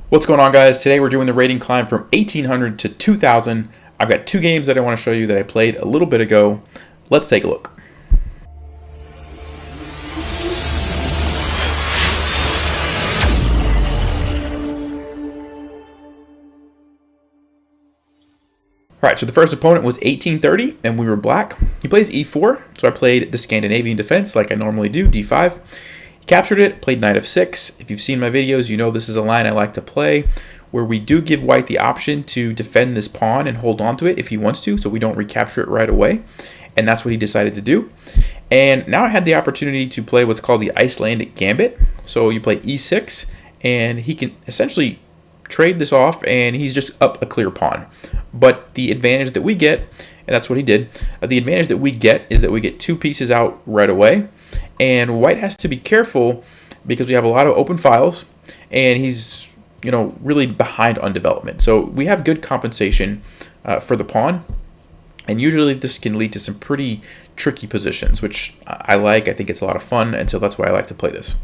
What's going on, guys? Today we're doing the rating climb from 1800 to 2000. I've got two games that I want to show you that I played a little bit ago. Let's take a look. Alright, so the first opponent was 1830, and we were black. He plays e4, so I played the Scandinavian defense like I normally do, d5. Captured it, played knight f6. If you've seen my videos, you know this is a line I like to play, where we do give white the option to defend this pawn and hold on to it if he wants to, so we don't recapture it right away. And that's what he decided to do. And now I had the opportunity to play what's called the Icelandic Gambit. So you play e6, and he can essentially trade this off, and he's just up a clear pawn. But the advantage that we get, and that's what he did, the advantage that we get is that we get two pieces out right away. And white has to be careful because we have a lot of open files, and he's, really behind on development. So we have good compensation for the pawn, and usually this can lead to some pretty tricky positions, which I like. I think it's a lot of fun, and so that's why I like to play this.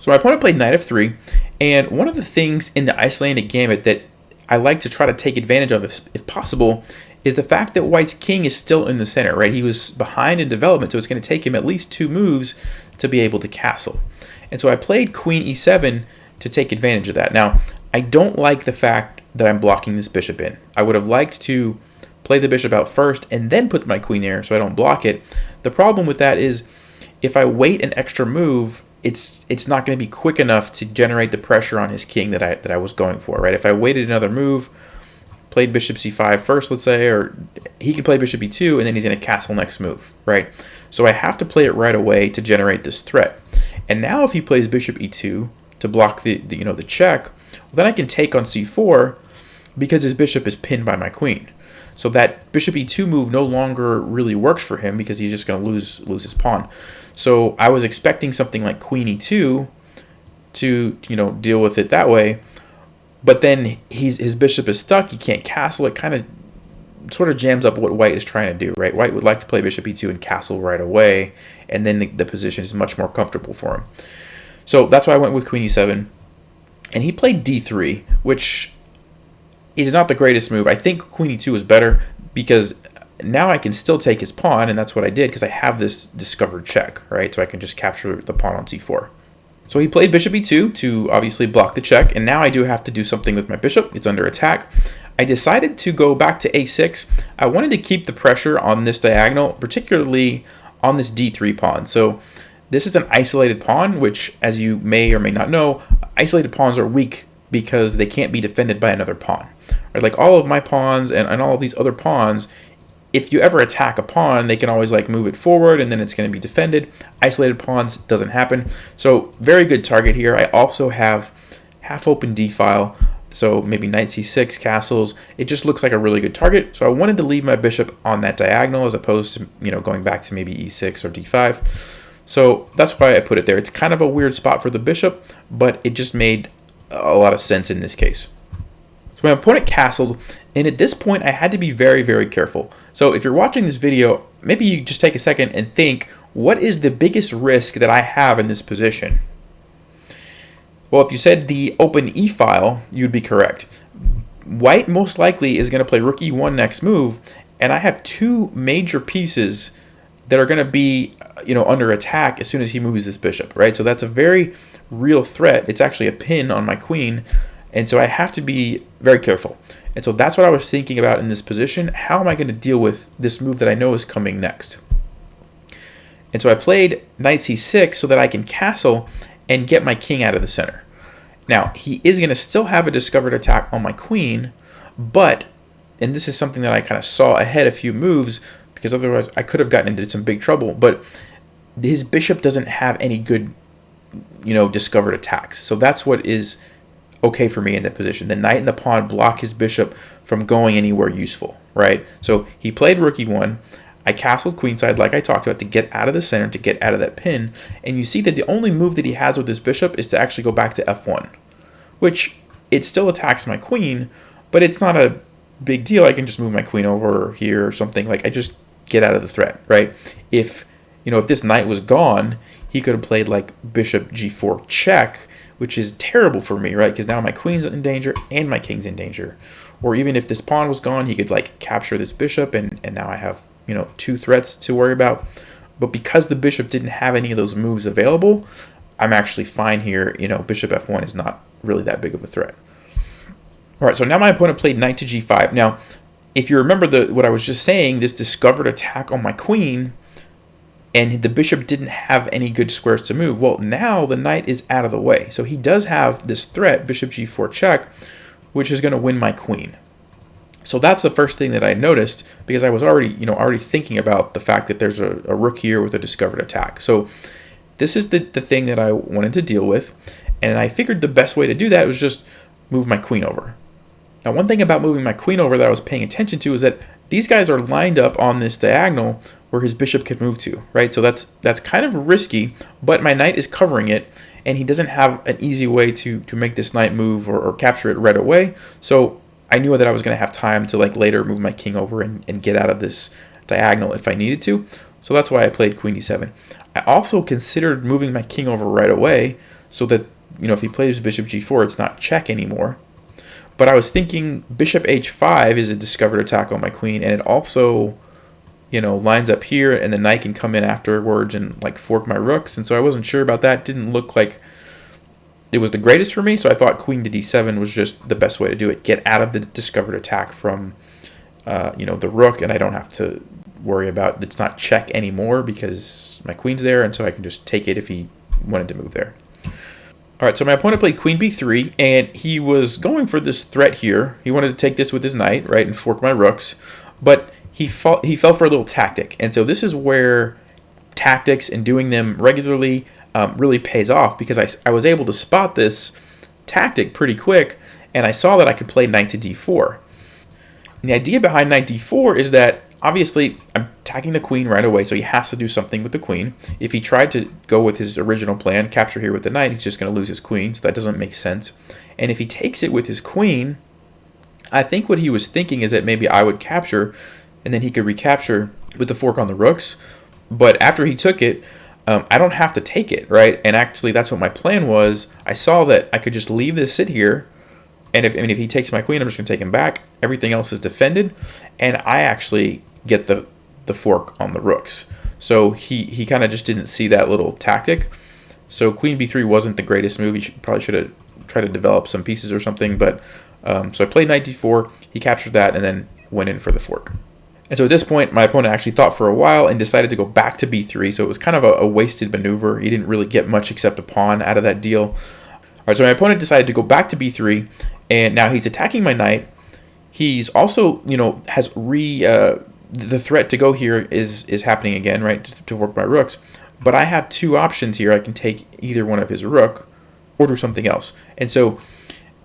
So my opponent played knight f3, and one of the things in the Icelandic Gambit that I like to try to take advantage of, if possible, is the fact that white's king is still in the center, right? He was behind in development, so it's going to take him at least two moves to be able to castle. And so I played queen e7 to take advantage of that. Now, I don't like the fact that I'm blocking this bishop in. I would have liked to play the bishop out first and then put my queen there so I don't block it. The problem with that is if I wait an extra move, it's not going to be quick enough to generate the pressure on his king that I was going for, right? If I waited another move, played bishop c5 first, let's say, or he can play bishop e2, and then he's going to castle next move, right? So I have to play it right away to generate this threat. And now if he plays bishop e2 to block the check, well, then I can take on c4 because his bishop is pinned by my queen. So that bishop e2 move no longer really works for him because he's just going to lose his pawn. So I was expecting something like queen e2 to deal with it that way, but then his bishop is stuck. He can't castle. It kind of sort of jams up what white is trying to do, right? White would like to play bishop e2 and castle right away, and then the position is much more comfortable for him. So that's why I went with queen e7, and he played d3, which is not the greatest move. I think queen e2 is better because now I can still take his pawn, and that's what I did because I have this discovered check, right? So I can just capture the pawn on c4. So he played bishop e2 to obviously block the check, and now I do have to do something with my bishop. It's under attack. I decided to go back to a6. I wanted to keep the pressure on this diagonal, particularly on this d3 pawn. So this is an isolated pawn, which, as you may or may not know, isolated pawns are weak because they can't be defended by another pawn. Right? Like all of my pawns and all of these other pawns, if you ever attack a pawn, they can always move it forward and then it's going to be defended. Isolated pawns doesn't happen. So very good target here. I also have half open d file, so maybe knight c6 castles. It just looks like a really good target. So I wanted to leave my bishop on that diagonal as opposed to going back to maybe e6 or d5. So that's why I put it there. It's kind of a weird spot for the bishop, but it just made a lot of sense in this case. So my opponent castled, and at this point I had to be very, very careful. So if you're watching this video, maybe you just take a second and think, what is the biggest risk that I have in this position? Well, if you said the open e file, you'd be correct. White most likely is going to play rook e1 next move, and I have two major pieces that are going to be under attack as soon as he moves this bishop, right? So that's a very real threat. It's actually a pin on my queen, and so I have to be very careful. And so that's what I was thinking about in this position. How am I going to deal with this move that I know is coming next? And so I played knight c6 so that I can castle and get my king out of the center. Now, he is going to still have a discovered attack on my queen, but, and this is something that I kind of saw ahead a few moves, because otherwise I could have gotten into some big trouble, but his bishop doesn't have any good, discovered attacks. So that's what is okay for me in that position. The knight and the pawn block his bishop from going anywhere useful, right? So he played rook e1. I castled queenside like I talked about to get out of the center, to get out of that pin. And you see that the only move that he has with his bishop is to actually go back to f1, which it still attacks my queen, but it's not a big deal. I can just move my queen over here or something. I just get out of the threat, right? If this knight was gone, he could have played bishop g4 check, which is terrible for me, right? Because now my queen's in danger and my king's in danger. Or even if this pawn was gone, he could like capture this bishop, and now I have, you know, 2 threats to worry about. But because the bishop didn't have any of those moves available, I'm actually fine here. You know, bishop f1 is not really that big of a threat. All right, so now my opponent played knight to g5. Now, if you remember what I was just saying, this discovered attack on my queen, and the bishop didn't have any good squares to move. Well, now the knight is out of the way. So he does have this threat, bishop g4 check, which is going to win my queen. So that's the first thing that I noticed, because I was already thinking about the fact that there's a rook here with a discovered attack. So this is the thing that I wanted to deal with, and I figured the best way to do that was just move my queen over. Now, one thing about moving my queen over that I was paying attention to is that these guys are lined up on this diagonal where his bishop could move to, right? So that's kind of risky, but my knight is covering it, and he doesn't have an easy way to make this knight move or capture it right away. So I knew that I was going to have time to like later move my king over and get out of this diagonal if I needed to. So that's why I played queen d7. I also considered moving my king over right away so that, you know, if he plays bishop g4, it's not check anymore. But I was thinking bishop h5 is a discovered attack on my queen, and it also, you know, lines up here, and the knight can come in afterwards and like fork my rooks. And so I wasn't sure about that. Didn't look like it was the greatest for me, so I thought queen to d7 was just the best way to do it. Get out of the discovered attack from, you know, the rook, and I don't have to worry about it's not check anymore because my queen's there, and so I can just take it if he wanted to move there. All right, so my opponent played queen b3, and he was going for this threat here. He wanted to take this with his knight, right, and fork my rooks, but he fell for a little tactic. And so this is where tactics and doing them regularly really pays off, because I was able to spot this tactic pretty quick, and I saw that I could play knight to d4. And the idea behind knight d4 is that obviously I'm attacking the queen right away, so he has to do something with the queen. If he tried to go with his original plan, capture here with the knight, he's just going to lose his queen, so that doesn't make sense. And if he takes it with his queen, I think what he was thinking is that maybe I would capture, and then he could recapture with the fork on the rooks. But after he took it, I don't have to take it, right? And actually, that's what my plan was. I saw that I could just leave this sit here, and if he takes my queen, I'm just going to take him back. Everything else is defended, and I actually get the fork on the rooks. So he kind of just didn't see that little tactic. So queen b3 wasn't the greatest move. He probably should have tried to develop some pieces or something. But so I played knight d4. He captured that and then went in for the fork. And so at this point, my opponent actually thought for a while and decided to go back to b3. So it was kind of a wasted maneuver. He didn't really get much except a pawn out of that deal. All right, so my opponent decided to go back to b3, and now he's attacking my knight. He's also, you know, has the threat to go here is happening again, right, to work my rooks. But I have 2 options here. I can take either one of his rook or do something else. And so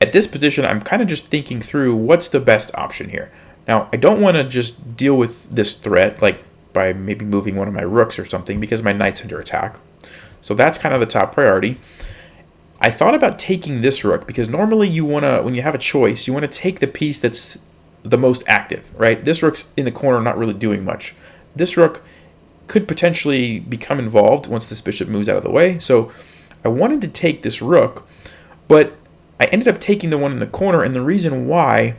at this position, I'm kind of just thinking through what's the best option here. Now, I don't want to just deal with this threat, like by maybe moving one of my rooks or something, because my knight's under attack. So that's kind of the top priority. I thought about taking this rook, because normally you want to, when you have a choice, you want to take the piece that's the most active, right? This rook's in the corner, not really doing much. This rook could potentially become involved once this bishop moves out of the way. So I wanted to take this rook, but I ended up taking the one in the corner, and the reason why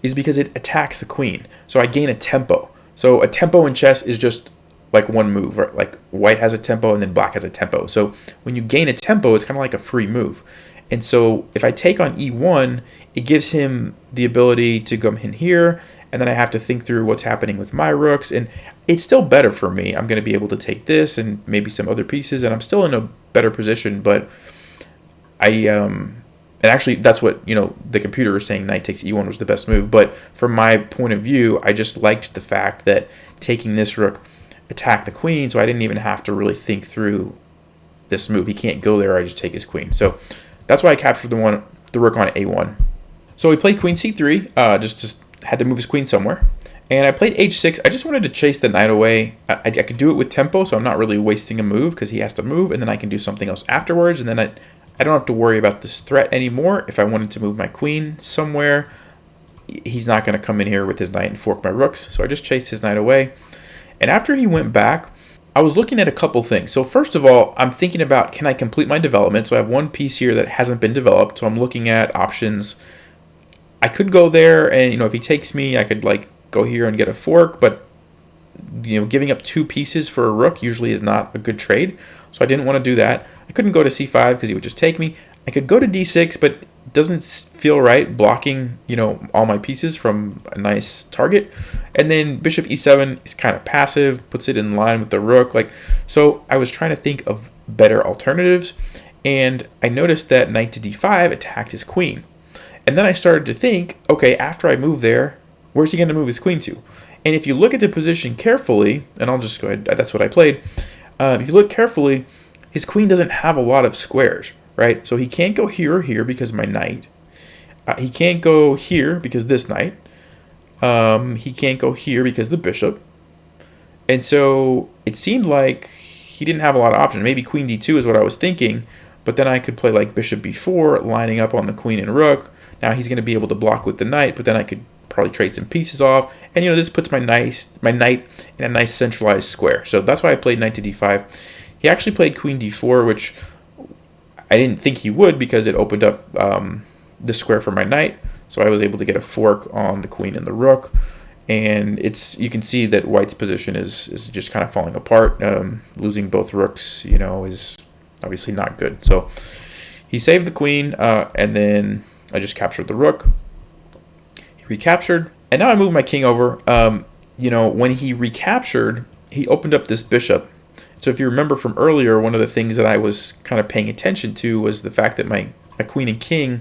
is because it attacks the queen. So I gain a tempo. So a tempo in chess is just like one move, right? Like white has a tempo and then black has a tempo. So when you gain a tempo, it's kind of like a free move. And so if I take on e1, it gives him the ability to come in here, and then I have to think through what's happening with my rooks, and it's still better for me. I'm going to be able to take this and maybe some other pieces, and I'm still in a better position, but and actually that's what, you know, the computer is saying knight takes e1 was the best move, but from my point of view, I just liked the fact that taking this rook attacked the queen, so I didn't even have to really think through this move. He can't go there, I just take his queen. So that's why I captured the rook on a1. So he played queen c3, just had to move his queen somewhere. And I played h6. I just wanted to chase the knight away. I could do it with tempo, so I'm not really wasting a move because he has to move, and then I can do something else afterwards, and then I don't have to worry about this threat anymore. If I wanted to move my queen somewhere, he's not going to come in here with his knight and fork my rooks. So I just chased his knight away. And after he went back, I was looking at a couple things. So first of all, I'm thinking about, can I complete my development? So I have one piece here that hasn't been developed. So I'm looking at options. I could go there and, if he takes me, I could like go here and get a fork, but giving up 2 pieces for a rook usually is not a good trade. So I didn't want to do that. I couldn't go to c5 because he would just take me. I could go to d6, but it doesn't feel right blocking, all my pieces from a nice target. And then bishop e7 is kind of passive, puts it in line with the rook. So I was trying to think of better alternatives, and I noticed that knight to d5 attacked his queen. And then I started to think, okay, after I move there, where's he going to move his queen to? And if you look at the position carefully, and I'll just go ahead, that's what I played. If you look carefully, his queen doesn't have a lot of squares, right? So he can't go here or here because of my knight. He can't go here because this knight. He can't go here because the bishop. And so it seemed like he didn't have a lot of options. Maybe queen d2 is what I was thinking, but then I could play like bishop b4, lining up on the queen and rook. Now he's going to be able to block with the knight, but then I could probably trade some pieces off. And this puts my knight in a nice centralized square. So that's why I played knight to d5. He actually played queen d4, which I didn't think he would because it opened up the square for my knight. So I was able to get a fork on the queen and the rook. And you can see that white's position is just kind of falling apart. Losing both rooks, is obviously not good. So he saved the queen, and then I just captured the rook. He recaptured, and now I move my king over. When he recaptured, he opened up this bishop. So if you remember from earlier, one of the things that I was kind of paying attention to was the fact that my queen and king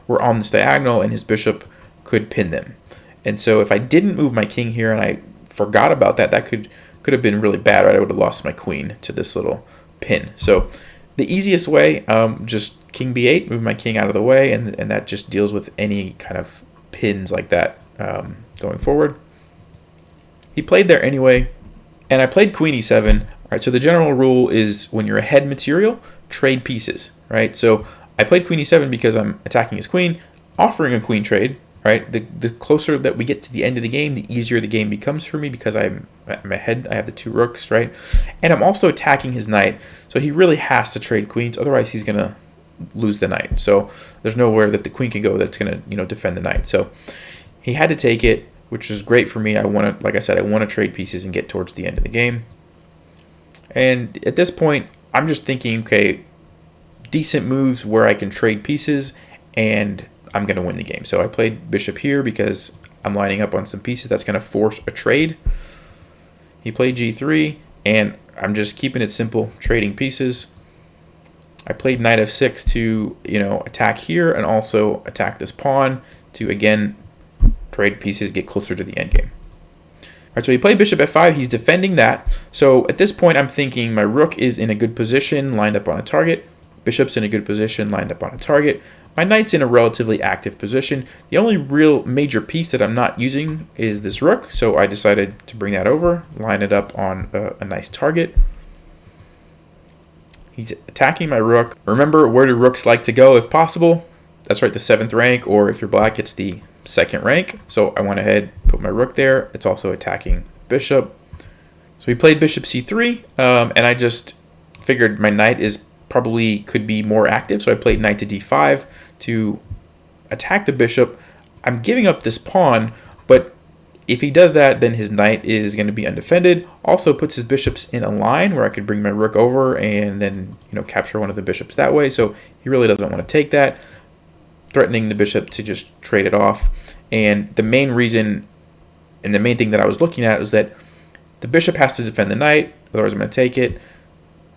were on this diagonal, and his bishop could pin them. And so if I didn't move my king here and I forgot about that, that could have been really bad, right? I would have lost my queen to this little pin. So the easiest way, just king b8, move my king out of the way, and that just deals with any kind of pins like that going forward. He played there anyway, and I played queen e7. All right, so the general rule is when you're ahead material, trade pieces, right? So I played queen e7 because I'm attacking his queen, offering a queen trade, right? The closer that we get to the end of the game, the easier the game becomes for me because I'm ahead. I have the 2 rooks, right? And I'm also attacking his knight, so he really has to trade queens. Otherwise, he's going to lose the knight. So there's nowhere that the queen can go that's going to, defend the knight. So he had to take it, which is great for me. I want to, like I said, I want to trade pieces and get towards the end of the game. And at this point, I'm just thinking, okay, decent moves where I can trade pieces and I'm going to win the game. So I played bishop here because I'm lining up on some pieces that's going to force a trade. He played g3, and I'm just keeping it simple, trading pieces. I played knight f6 to, attack here and also attack this pawn to, again, trade pieces, get closer to the endgame. All right, so he played bishop f5. He's defending that. So at this point, I'm thinking my rook is in a good position, lined up on a target. Bishop's in a good position, lined up on a target. My knight's in a relatively active position. The only real major piece that I'm not using is this rook, so I decided to bring that over, line it up on a nice target. He's attacking my rook. Remember, where do rooks like to go if possible? That's right, the 7th rank, or if you're black, it's the 2nd rank. So I went ahead, put my rook there. It's also attacking bishop. So he played bishop c3, and I just figured my knight probably could be more active, so I played knight to d5 to attack the bishop. I'm giving up this pawn, but if he does that, then his knight is going to be undefended. Also puts his bishops in a line where I could bring my rook over and then capture one of the bishops that way. So he really doesn't want to take that, threatening the bishop to just trade it off. And the main reason and the main thing that I was looking at was that the bishop has to defend the knight, otherwise I'm going to take it.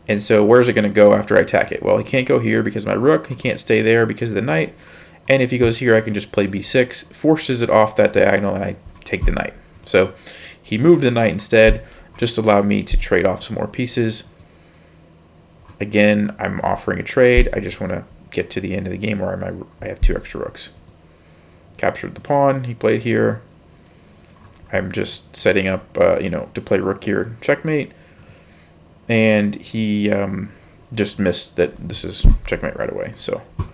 And so where's it going to go after I attack it? Well, he can't go here because of my rook. He can't stay there because of the knight. And if he goes here, I can just play b6, forces it off that diagonal, and I take the knight. So he moved the knight instead, just allowed me to trade off some more pieces. Again, I'm offering a trade. I just want to get to the end of the game where I have 2 extra rooks. Captured the pawn. He played here. I'm just setting up, to play rook here, checkmate. And he just missed that. This is checkmate right away. So, all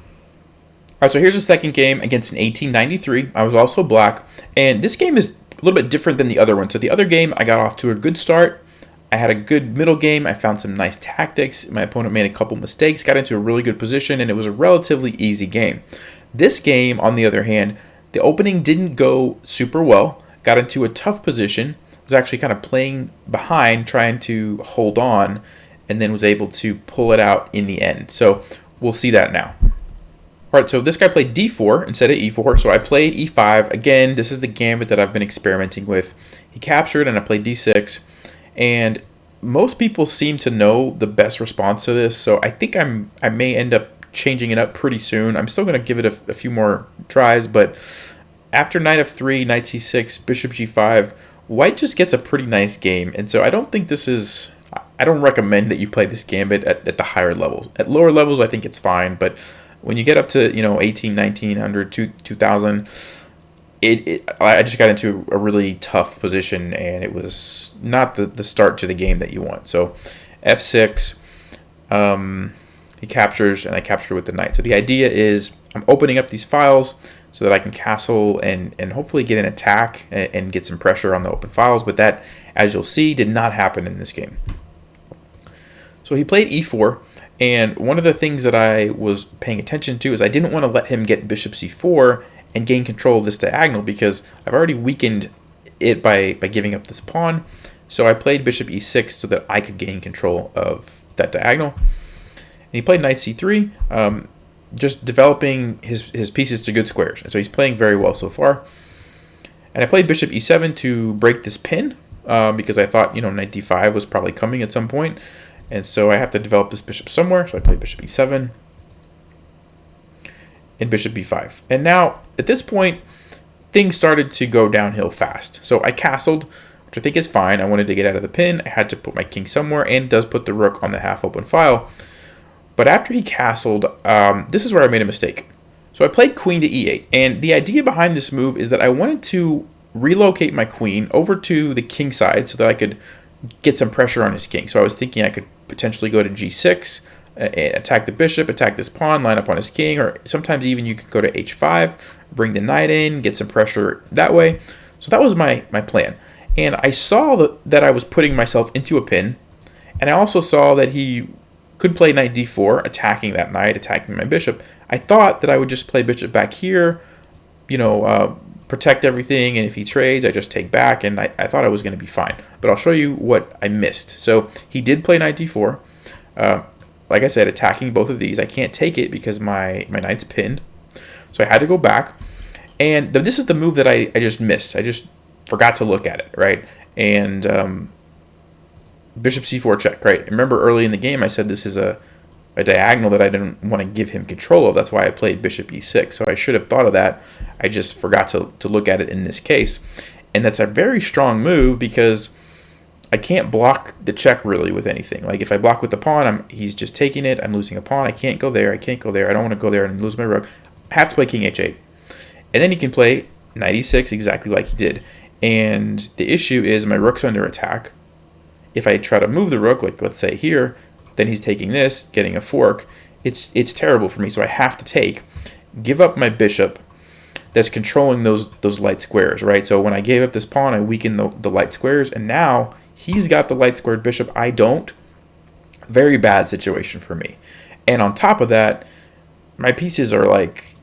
right. So here's the second game against an 1893. I was also black, and this game is a little bit different than the other one. So the other game, I got off to a good start. I had a good middle game. I found some nice tactics. My opponent made a couple mistakes, got into a really good position, and it was a relatively easy game. This game, on the other hand, the opening didn't go super well. Got into a tough position. Was actually kind of playing behind, trying to hold on, and then was able to pull it out in the end. So we'll see that now. All right, so this guy played d4 instead of e4, so I played e5. Again, this is the gambit that I've been experimenting with. He captured, and I played d6. And most people seem to know the best response to this, so I think I may end up changing it up pretty soon. I'm still going to give it a few more tries, but after knight f3, knight c6, bishop g5, white just gets a pretty nice game. And so I don't think this is... I don't recommend that you play this gambit at the higher levels. At lower levels, I think it's fine, but when you get up to 18, 1900, 2000... I just got into a really tough position, and it was not the start to the game that you want. So f6, he captures, and I capture with the knight. So the idea is I'm opening up these files so that I can castle and hopefully get an attack and get some pressure on the open files. But that, as you'll see, did not happen in this game. So he played e4, and one of the things that I was paying attention to is I didn't want to let him get bishop c4 and gain control of this diagonal, because I've already weakened it by giving up this pawn. So I played bishop e6 so that I could gain control of that diagonal. And he played knight c3, just developing his pieces to good squares. And so he's playing very well so far. And I played bishop e7 to break this pin, because I thought, knight d5 was probably coming at some point. And so I have to develop this bishop somewhere. So I played bishop e7. And bishop b5. And now, at this point, things started to go downhill fast. So I castled, which I think is fine. I wanted to get out of the pin. I had to put my king somewhere, and it does put the rook on the half-open file. But after he castled, this is where I made a mistake. So I played queen to e8. And the idea behind this move is that I wanted to relocate my queen over to the king side so that I could get some pressure on his king. So I was thinking I could potentially go to g6, attack the bishop, attack this pawn, line up on his king, or sometimes even you could go to h5, bring the knight in, get some pressure that way. So that was my plan. And I saw that I was putting myself into a pin, and I also saw that he could play knight d4, attacking that knight, attacking my bishop. I thought that I would just play bishop back here, protect everything, and if he trades, I just take back, and I thought I was going to be fine. But I'll show you what I missed. So he did play knight d4. Like I said, attacking both of these. I can't take it because my knight's pinned. So I had to go back. And this is the move that I just missed. I just forgot to look at it, right? And bishop c4 check, right? Remember early in the game I said this is a diagonal that I didn't want to give him control of. That's why I played bishop e6. So I should have thought of that. I just forgot to look at it in this case. And that's a very strong move because I can't block the check really with anything. Like if I block with the pawn, he's just taking it. I'm losing a pawn. I can't go there. I can't go there. I don't want to go there and lose my rook. I have to play king h8. And then he can play knight e6 exactly like he did. And the issue is my rook's under attack. If I try to move the rook, like let's say here, then he's taking this, getting a fork. It's terrible for me, so I have to give up my bishop that's controlling those light squares, right? So when I gave up this pawn, I weakened the light squares, and now he's got the light squared bishop. I don't. Very bad situation for me. And on top of that, my pieces are like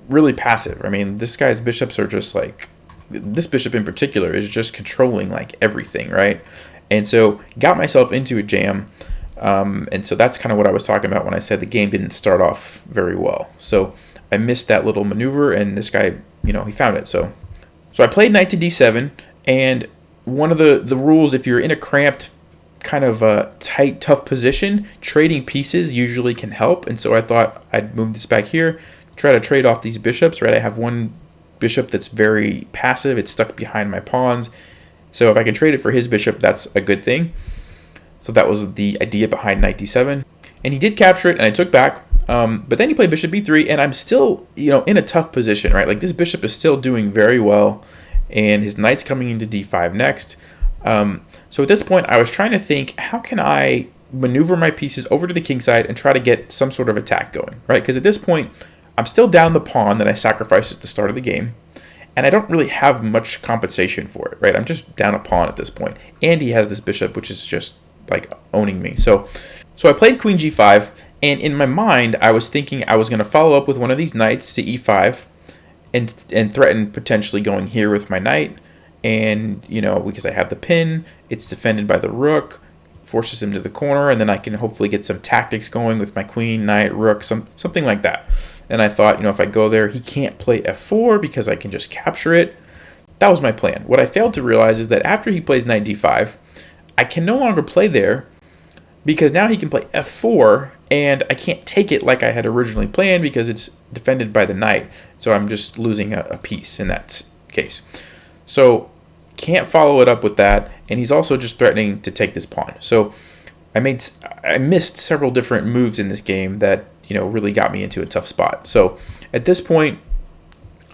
really passive. I mean, this guy's bishops are just like, this bishop in particular is just controlling like everything, right? And so got myself into a jam. And so that's kind of what I was talking about when I said the game didn't start off very well. So I missed that little maneuver, and this guy, he found it. So I played knight to d7, and one of the rules, if you're in a cramped kind of a tight, tough position, trading pieces usually can help. And so I thought I'd move this back here, try to trade off these bishops, right? I have one bishop that's very passive. It's stuck behind my pawns. So if I can trade it for his bishop, that's a good thing. So that was the idea behind knight d7. And he did capture it, and I took back. But then he played bishop b3, and I'm still, in a tough position, right? Like this bishop is still doing very well, and his knight's coming into d5 next. So at this point, I was trying to think, how can I maneuver my pieces over to the king side and try to get some sort of attack going, right? Because at this point, I'm still down the pawn that I sacrificed at the start of the game, and I don't really have much compensation for it, right? I'm just down a pawn at this point, and he has this bishop, which is just like owning me. So I played queen g5, and in my mind, I was thinking I was going to follow up with one of these knights to e5, and threaten potentially going here with my knight, and because I have the pin, it's defended by the rook, forces him to the corner, and then I can hopefully get some tactics going with my queen, knight, rook, something like that. And I thought, if I go there, he can't play f4 because I can just capture it. That was my plan. What I failed to realize is that after he plays knight d5, I can no longer play there because now he can play f4, and I can't take it like I had originally planned because it's defended by the knight. So I'm just losing a piece in that case. So can't follow it up with that, and he's also just threatening to take this pawn. So I missed several different moves in this game that really got me into a tough spot. So at this point,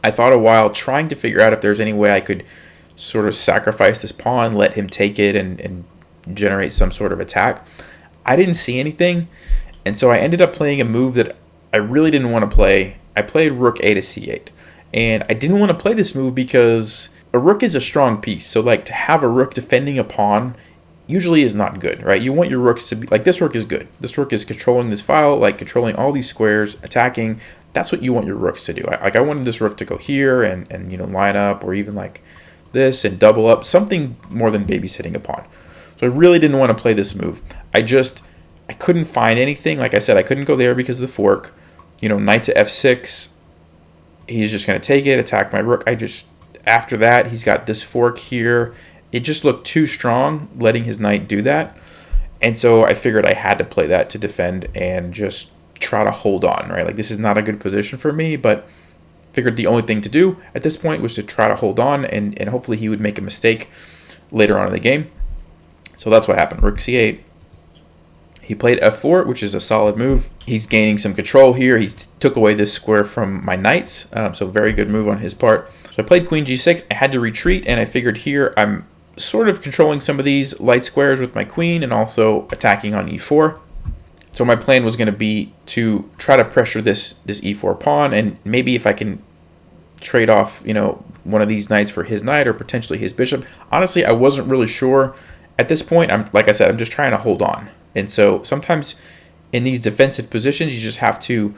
I thought a while trying to figure out if there's any way I could sort of sacrifice this pawn, let him take it, and generate some sort of attack. I didn't see anything, and so I ended up playing a move that I really didn't want to play. I played rook a to c8, and I didn't want to play this move because a rook is a strong piece. So like to have a rook defending a pawn usually is not good, right? You want your rooks to be like, this rook is good. This rook is controlling this file, like controlling all these squares, attacking. That's what you want your rooks to do. I wanted this rook to go here and line up, or even like this and double up, something more than babysitting a pawn. So I really didn't want to play this move. I couldn't find anything. Like I said, I couldn't go there because of the fork. Knight to f6, he's just going to take it, attack my rook. After that, he's got this fork here. It just looked too strong, letting his knight do that. And so I figured I had to play that to defend and just try to hold on, right? Like, this is not a good position for me, but figured the only thing to do at this point was to try to hold on, and hopefully he would make a mistake later on in the game. So that's what happened. Rook c8. He played f4, which is a solid move. He's gaining some control here. He took away this square from my knights, so very good move on his part. So I played queen g6. I had to retreat, and I figured here I'm sort of controlling some of these light squares with my queen and also attacking on e4. So my plan was going to be to try to pressure this e4 pawn, and maybe if I can trade off, one of these knights for his knight or potentially his bishop. Honestly, I wasn't really sure. At this point, like I said, I'm just trying to hold on. And so sometimes in these defensive positions, you just have to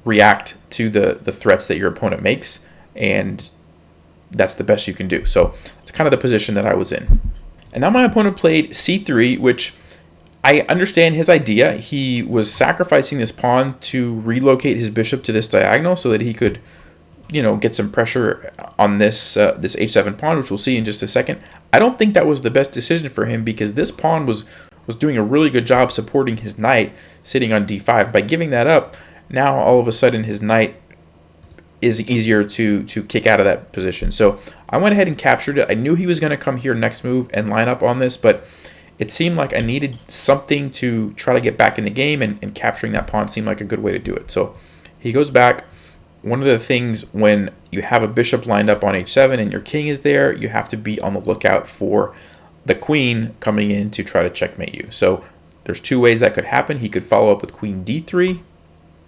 react to the threats that your opponent makes, and that's the best you can do. So it's kind of the position that I was in. And now my opponent played c3, which I understand his idea. He was sacrificing this pawn to relocate his bishop to this diagonal so that he could, get some pressure on this h7 pawn, which we'll see in just a second. I don't think that was the best decision for him because this pawn was doing a really good job supporting his knight sitting on d5. By giving that up, now all of a sudden his knight is easier to kick out of that position. So I went ahead and captured it. I knew he was going to come here next move and line up on this, but it seemed like I needed something to try to get back in the game, and capturing that pawn seemed like a good way to do it. So he goes back. One of the things when you have a bishop lined up on h7 and your king is there, you have to be on the lookout for the queen coming in to try to checkmate you. So there's two ways that could happen. He could follow up with queen d3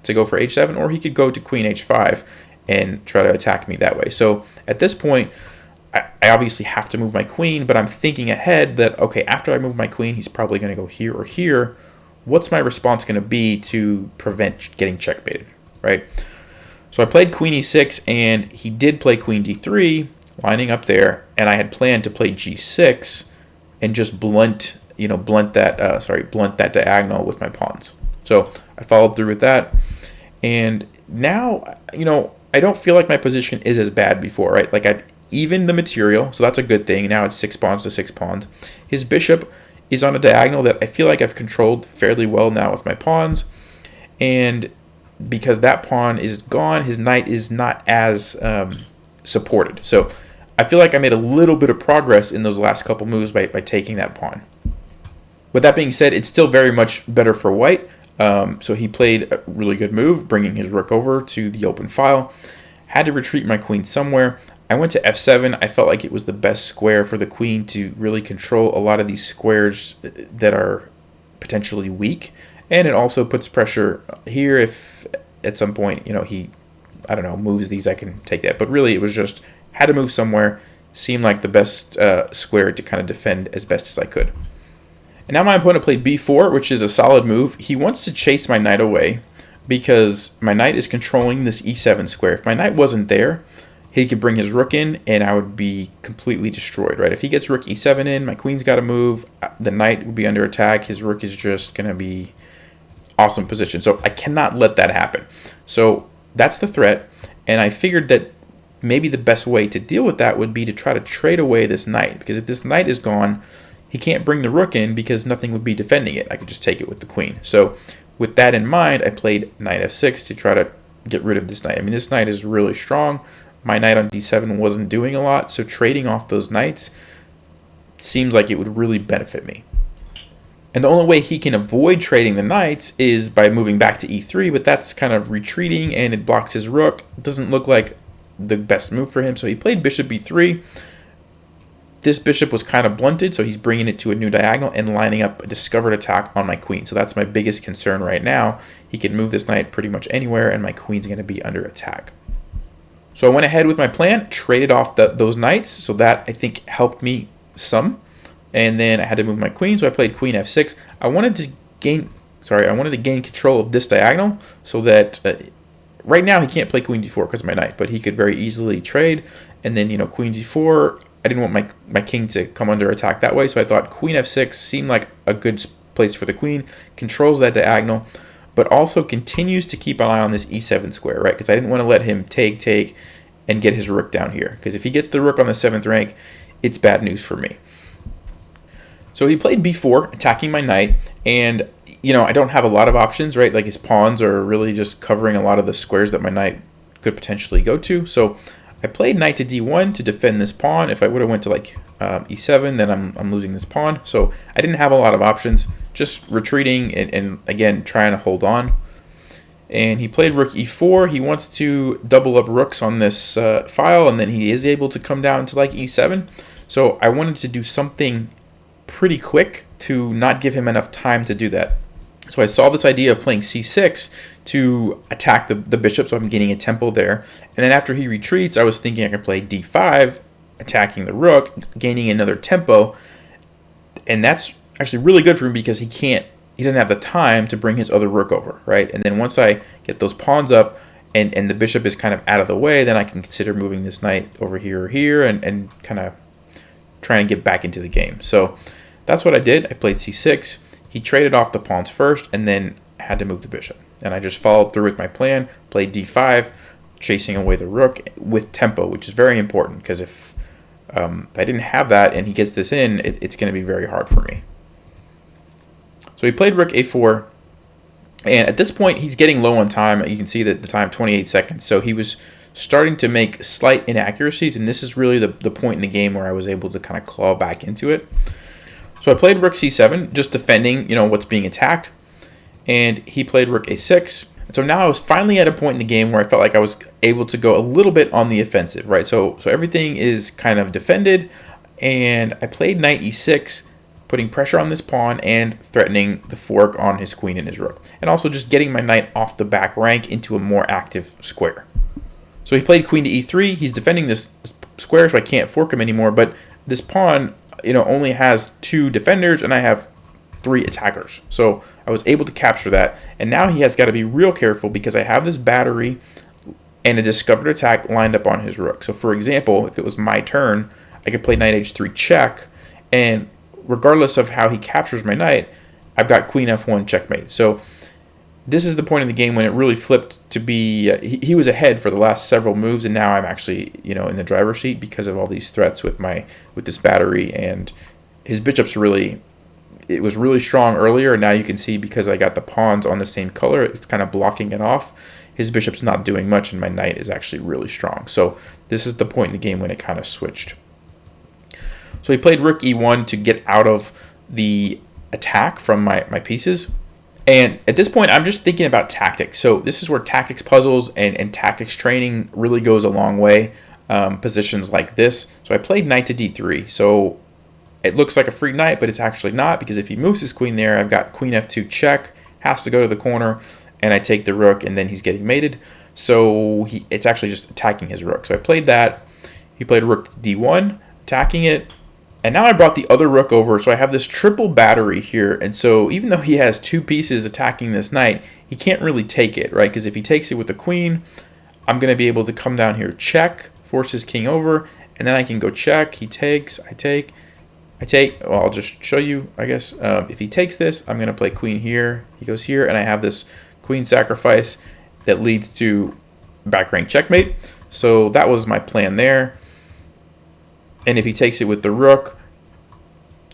to go for h7, or he could go to queen h5 and try to attack me that way. So at this point, I obviously have to move my queen, but I'm thinking ahead that, okay, after I move my queen, he's probably going to go here or here. What's my response going to be to prevent getting checkmated, right? So I played queen e6, and he did play queen d3, lining up there, and I had planned to play g6 and just blunt that diagonal with my pawns. So I followed through with that, and now, I don't feel like my position is as bad before, right? Like I've evened the material, so that's a good thing. Now it's 6 pawns to 6 pawns. His bishop is on a diagonal that I feel like I've controlled fairly well now with my pawns, and because that pawn is gone, his knight is not as supported. So I feel like I made a little bit of progress in those last couple moves by taking that pawn. With that being said, it's still very much better for white. So he played a really good move, bringing his rook over to the open file. Had to retreat my queen somewhere. I went to f7. I felt like it was the best square for the queen to really control a lot of these squares that are potentially weak. And it also puts pressure here if at some point, he, moves these, I can take that. But really, it was just had to move somewhere. Seemed like the best square to kind of defend as best as I could. And now my opponent played b4, which is a solid move. He wants to chase my knight away because my knight is controlling this e7 square. If my knight wasn't there, he could bring his rook in and I would be completely destroyed, right? If he gets rook e7 in, my queen's got to move, the knight would be under attack, his rook is just going to be awesome position. So I cannot let that happen. So that's the threat, and I figured that maybe the best way to deal with that would be to try to trade away this knight, because if this knight is gone, he can't bring the rook in because nothing would be defending it. I could just take it with the queen. So with that in mind, I played knight f6 to try to get rid of this knight. I mean, this knight is really strong. My knight on d7 wasn't doing a lot, so trading off those knights seems like it would really benefit me. And the only way he can avoid trading the knights is by moving back to e3, but that's kind of retreating and it blocks his rook. It doesn't look like the best move for him, so he played bishop b3. This bishop was kind of blunted, so he's bringing it to a new diagonal and lining up a discovered attack on my queen. So that's my biggest concern right now. He can move this knight pretty much anywhere, and my queen's going to be under attack. So I went ahead with my plan, traded off those knights, so that I think helped me some. And then I had to move my queen, so I played queen f6. I wanted to gain control of this diagonal so that right now he can't play queen d4 because of my knight, but he could very easily trade. And then, queen d4. I didn't want my king to come under attack that way, so I thought queen f6 seemed like a good place for the queen, controls that diagonal, but also continues to keep an eye on this e7 square, right? Because I didn't want to let him take, and get his rook down here. Because if he gets the rook on the 7th rank, it's bad news for me. So he played b4, attacking my knight, and I don't have a lot of options, right? Like his pawns are really just covering a lot of the squares that my knight could potentially go to. So I played knight to d1 to defend this pawn. If I would have went to like e7, then I'm losing this pawn. So I didn't have a lot of options, just retreating and again trying to hold on. And he played rook e4. He wants to double up rooks on this file, and then he is able to come down to like e7. So I wanted to do something pretty quick to not give him enough time to do that. So I saw this idea of playing c6 to attack the bishop, so I'm gaining a tempo there. And then after he retreats, I was thinking I could play d5, attacking the rook, gaining another tempo. And that's actually really good for him because he doesn't have the time to bring his other rook over, right? And then once I get those pawns up and the bishop is kind of out of the way, then I can consider moving this knight over here or here and kind of trying to get back into the game. So that's what I did. I played c6. He traded off the pawns first and then had to move the bishop. And I just followed through with my plan, played d5, chasing away the rook with tempo, which is very important because if I didn't have that and he gets this in, it's going to be very hard for me. So he played rook a4, and at this point he's getting low on time. You can see that the time 28 seconds. So he was starting to make slight inaccuracies, and this is really the point in the game where I was able to kind of claw back into it. So I played rook c7, just defending, what's being attacked, and he played rook a6. And so now I was finally at a point in the game where I felt like I was able to go a little bit on the offensive, right? So everything is kind of defended, and I played knight e6, putting pressure on this pawn and threatening the fork on his queen and his rook, and also just getting my knight off the back rank into a more active square. So he played queen to e3. He's defending this square, so I can't fork him anymore, but this pawn only has 2 defenders and I have 3 attackers. So I was able to capture that, and now he has got to be real careful because I have this battery and a discovered attack lined up on his rook. So for example, if it was my turn, I could play knight h3 check, and regardless of how he captures my knight, I've got queen f1 checkmate. So this is the point in the game when it really flipped to be he was ahead for the last several moves, and now I'm actually in the driver's seat because of all these threats with this battery, and his bishop's it was really strong earlier, and now you can see because I got the pawns on the same color, it's kind of blocking it off. His bishop's not doing much, and my knight is actually really strong. So this is the point in the game when it kind of switched. So he played rook e1 to get out of the attack from my pieces. And at this point, I'm just thinking about tactics. So this is where tactics puzzles and tactics training really goes a long way. Positions like this. So I played knight to d3. So it looks like a free knight, but it's actually not, because if he moves his queen there, I've got queen f2 check, has to go to the corner, and I take the rook, and then he's getting mated. So it's actually just attacking his rook. So I played that. He played rook to d1, attacking it. And now I brought the other rook over, so I have this triple battery here. And so even though he has 2 pieces attacking this knight, he can't really take it, right? Because if he takes it with the queen, I'm going to be able to come down here, check, force his king over, and then I can go check. He takes, I take. Well, I'll just show you, I guess. If he takes this, I'm going to play queen here. He goes here, and I have this queen sacrifice that leads to back rank checkmate. So that was my plan there. And if he takes it with the rook,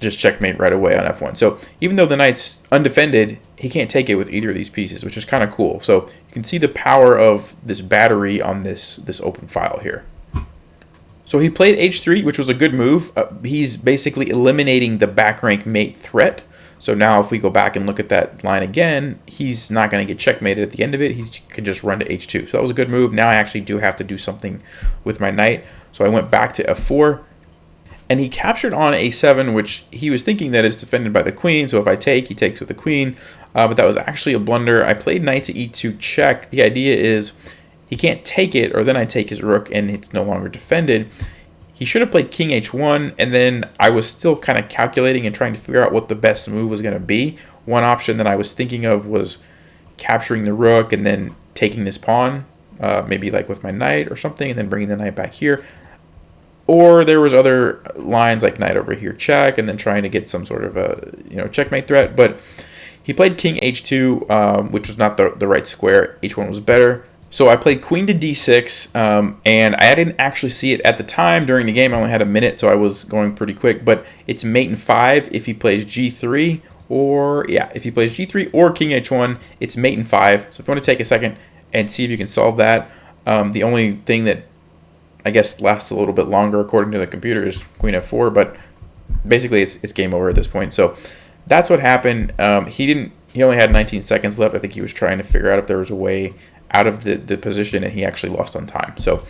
just checkmate right away on f1. So even though the knight's undefended, he can't take it with either of these pieces, which is kind of cool. So you can see the power of this battery on this open file here. So he played h3, which was a good move. He's basically eliminating the back rank mate threat. So now if we go back and look at that line again, he's not going to get checkmated at the end of it. He can just run to h2. So that was a good move. Now I actually do have to do something with my knight. So I went back to f4. And he captured on a7, which he was thinking that is defended by the queen. So if I take, he takes with the queen. But that was actually a blunder. I played knight to e2 check. The idea is he can't take it, or then I take his rook and it's no longer defended. He should have played king h1, and then I was still kind of calculating and trying to figure out what the best move was going to be. One option that I was thinking of was capturing the rook and then taking this pawn, maybe like with my knight or something, and then bringing the knight back here. Or there was other lines like knight over here check, and then trying to get some sort of a checkmate threat. But he played king h2, which was not the right square. h1 was better. So I played queen to d6, and I didn't actually see it at the time during the game. I only had a minute, so I was going pretty quick. But it's mate in 5 if he plays g3, or if he plays g3 or king h1, it's mate in 5. So if you want to take a second and see if you can solve that, the only thing that I guess lasts a little bit longer according to the computer is queen f4, but basically it's game over at this point. So that's what happened. He only had 19 seconds left. I think he was trying to figure out if there was a way out of the position, and he actually lost on time. So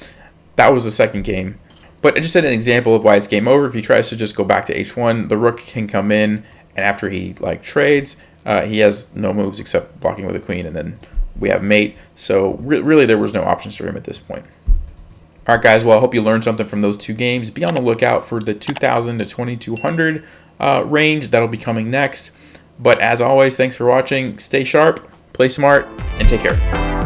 that was the second game. But I just had an example of why it's game over. If he tries to just go back to h1, the rook can come in, and after he trades, he has no moves except blocking with a queen, and then we have mate. So really there was no options for him at this point. All right, guys, well, I hope you learned something from those 2 games. Be on the lookout for the 2,000 to 2,200 range. That'll be coming next. But as always, thanks for watching. Stay sharp, play smart, and take care.